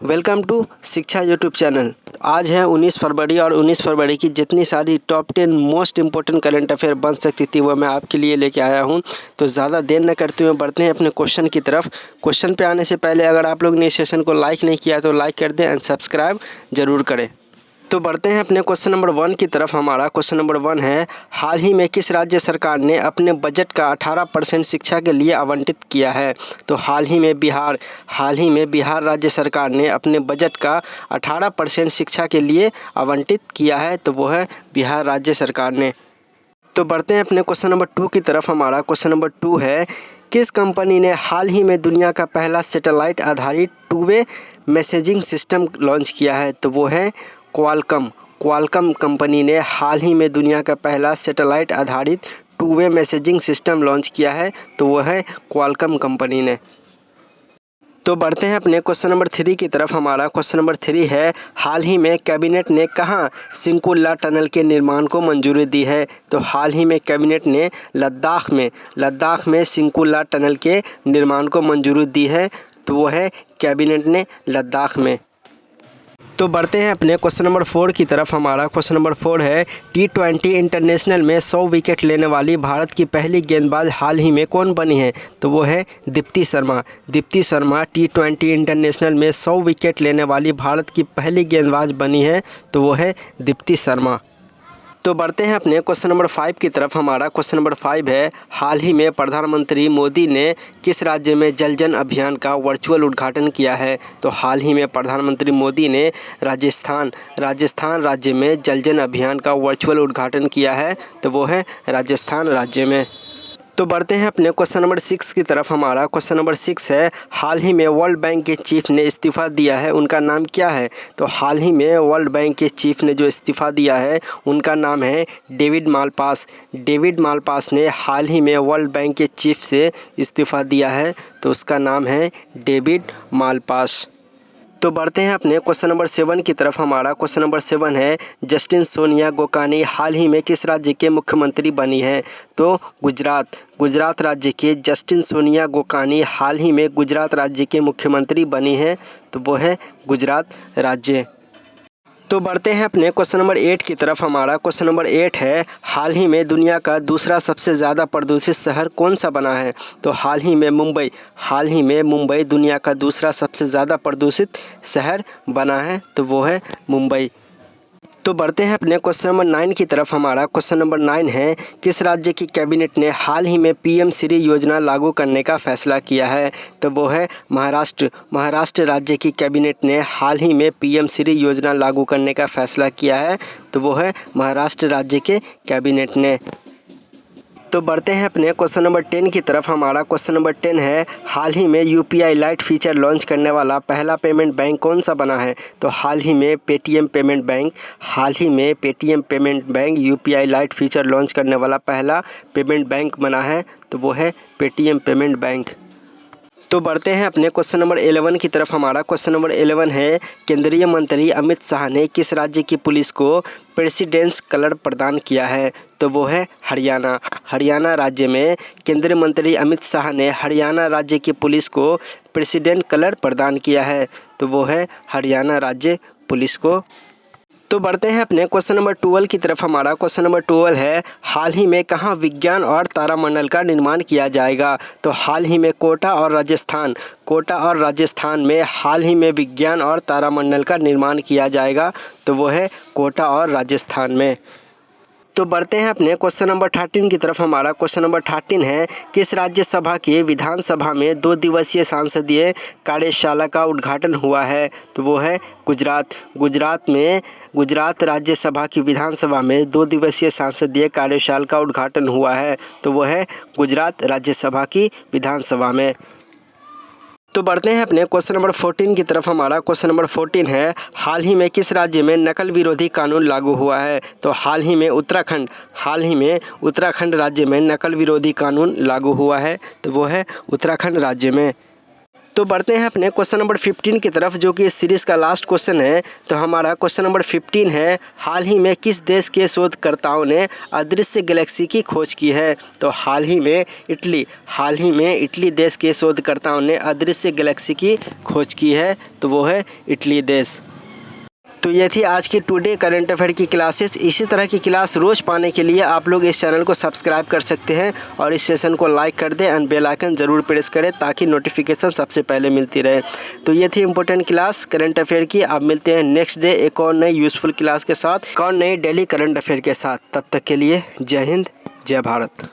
Welcome to शिक्षा YouTube channel. आज है 19 फरवरी और 19 फरवरी की जितनी सारी top 10 most important current affair बन सकती थी वो मैं आपके लिए लेके आया हूं। तो ज़्यादा देर न करते हुए बढ़ते हैं अपने क्वेश्चन की तरफ। क्वेश्चन पे आने से पहले अगर आप लोग ने इस सेशन को लाइक नहीं किया तो लाइक कर दें एंड सब्सक्राइब ज़रूर करें। तो बढ़ते हैं अपने क्वेश्चन नंबर 1 की तरफ। हमारा क्वेश्चन नंबर 1 है, हाल ही में किस राज्य सरकार ने अपने बजट का 18% शिक्षा के लिए आवंटित किया है? तो हाल ही में बिहार राज्य सरकार ने अपने बजट का 18% शिक्षा के लिए आवंटित किया है। तो वो है बिहार राज्य सरकार ने। तो बढ़ते हैं अपने क्वेश्चन नंबर 2 की तरफ। हमारा क्वेश्चन नंबर 2 है, किस कंपनी ने हाल ही में दुनिया का पहला सैटेलाइट आधारित two way messaging system launch किया है? तो वो है क्वालकॉम कंपनी ने हाल ही में दुनिया का पहला सैटेलाइट आधारित two way messaging system launch किया है। तो वो है क्वालकॉम कंपनी ने। तो बढ़ते हैं अपने क्वेश्चन नंबर 3 की तरफ। हमारा क्वेश्चन नंबर 3 है, हाल ही में कैबिनेट ने कहाँ सिंकुल्ला टनल के निर्माण को मंजूरी दी है? तो हाल ही में कैबिनेट ने लद्दाख में सिंकुल्ला टनल के निर्माण को मंजूरी दी है। तो वो है कैबिनेट ने लद्दाख में। तो बढ़ते हैं अपने क्वेश्चन नंबर 4 की तरफ। हमारा क्वेश्चन नंबर 4 है, T20 इंटरनेशनल में 100 विकेट लेने वाली भारत की पहली गेंदबाज हाल ही में कौन बनी है? तो वो है दीप्ति शर्मा। T20 इंटरनेशनल में 100 विकेट लेने वाली भारत की पहली गेंदबाज बनी है। तो वो है दीप्ति शर्मा। तो बढ़ते हैं अपने क्वेश्चन नंबर 5 की तरफ। हमारा क्वेश्चन नंबर 5 है, हाल ही में प्रधानमंत्री मोदी ने किस राज्य में जल जन अभियान का वर्चुअल उद्घाटन किया है? तो हाल ही में प्रधानमंत्री मोदी ने राजस्थान राज्य में जल जन अभियान का वर्चुअल उद्घाटन किया है। तो वो है राजस्थान राज्य में। तो बढ़ते हैं अपने क्वेश्चन नंबर 6 की तरफ। हमारा क्वेश्चन नंबर 6 है, हाल ही में वर्ल्ड बैंक के चीफ ने इस्तीफ़ा दिया है, उनका नाम क्या है? तो हाल ही में वर्ल्ड बैंक के चीफ ने जो इस्तीफ़ा दिया है उनका नाम है डेविड मालपास ने हाल ही में वर्ल्ड बैंक के चीफ से इस्तीफ़ा दिया है। तो उसका नाम है डेविड मालपास। तो बढ़ते हैं अपने क्वेश्चन नंबर 7 की तरफ। हमारा क्वेश्चन नंबर 7 है, जस्टिन सोनिया गोकानी हाल ही में किस राज्य के मुख्यमंत्री बनी है? तो गुजरात राज्य के जस्टिन सोनिया गोकानी हाल ही में गुजरात राज्य के मुख्यमंत्री बनी है। तो वो है गुजरात राज्य। तो बढ़ते हैं अपने क्वेश्चन नंबर 8 की तरफ। हमारा क्वेश्चन नंबर 8 है, हाल ही में दुनिया का दूसरा सबसे ज़्यादा प्रदूषित शहर कौन सा बना है? तो हाल ही में मुंबई दुनिया का दूसरा सबसे ज़्यादा प्रदूषित शहर बना है। तो वो है मुंबई। तो बढ़ते हैं अपने क्वेश्चन नंबर 9 की तरफ। हमारा क्वेश्चन नंबर 9 है, किस राज्य की कैबिनेट ने हाल ही में PM श्री योजना लागू करने का फैसला किया है? तो वो है महाराष्ट्र राज्य की कैबिनेट ने हाल ही में PM श्री योजना लागू करने का फैसला किया है। तो वो है महाराष्ट्र राज्य के कैबिनेट ने। तो बढ़ते हैं अपने क्वेश्चन नंबर 10 की तरफ। हमारा क्वेश्चन नंबर 10 है, हाल ही में UPI लाइट फीचर लॉन्च करने वाला पहला पेमेंट बैंक कौन सा बना है? तो हाल ही में Paytm payment bank UPI light feature launch करने वाला पहला पेमेंट बैंक बना है। तो वो है पेटीएम पेमेंट बैंक। तो बढ़ते हैं अपने क्वेश्चन नंबर 11 की तरफ। हमारा क्वेश्चन नंबर 11 है, केंद्रीय मंत्री अमित शाह ने किस राज्य की पुलिस को प्रेसिडेंट्स कलर प्रदान किया है? तो वो है हरियाणा राज्य में केंद्रीय मंत्री अमित शाह ने हरियाणा राज्य की पुलिस को प्रेसिडेंट कलर प्रदान किया है। तो वो है हरियाणा राज्य पुलिस को। तो बढ़ते हैं अपने क्वेश्चन नंबर 12 की तरफ। हमारा क्वेश्चन नंबर 12 है, हाल ही में कहाँ विज्ञान और तारामंडल का निर्माण किया जाएगा? तो हाल ही में कोटा और राजस्थान में हाल ही में विज्ञान और तारामंडल का निर्माण किया जाएगा। तो वो है कोटा और राजस्थान में। तो बढ़ते हैं अपने क्वेश्चन नंबर 13 की तरफ। हमारा क्वेश्चन नंबर 13 है, किस राज्यसभा के विधानसभा में 2 दिवसीय सांसदीय कार्यशाला का उद्घाटन हुआ है? तो वो है गुजरात राज्यसभा की विधानसभा में 2 दिवसीय सांसदीय कार्यशाला का उद्घाटन हुआ है। तो वो है गुजरात राज्यसभा की विधानसभा में। तो बढ़ते हैं अपने क्वेश्चन नंबर 14 की तरफ। हमारा क्वेश्चन नंबर 14 है, हाल ही में किस राज्य में नकल विरोधी कानून लागू हुआ है? तो हाल ही में उत्तराखंड राज्य में नकल विरोधी कानून लागू हुआ है। तो वो है उत्तराखंड राज्य में। तो बढ़ते हैं अपने क्वेश्चन नंबर 15 की तरफ, जो कि इस सीरीज़ का लास्ट क्वेश्चन है। तो हमारा क्वेश्चन नंबर 15 है, हाल ही में किस देश के शोधकर्ताओं ने अदृश्य गैलेक्सी की खोज की है? तो हाल ही में इटली देश के शोधकर्ताओं ने अदृश्य गैलेक्सी की खोज की है, तो वो है इटली देश। तो ये थी आज की टुडे करंट अफेयर की क्लासेस। इसी तरह की क्लास रोज़ पाने के लिए आप लोग इस चैनल को सब्सक्राइब कर सकते हैं और इस सेशन को लाइक कर दें एंड बेल आइकन ज़रूर प्रेस करें ताकि नोटिफिकेशन सबसे पहले मिलती रहे। तो ये थी इंपॉर्टेंट क्लास करंट अफेयर की। आप मिलते हैं नेक्स्ट डे एक और नई यूज़फुल क्लास के साथ, एक और नई डेली करंट अफेयर के साथ। तब तक के लिए जय हिंद, जय भारत।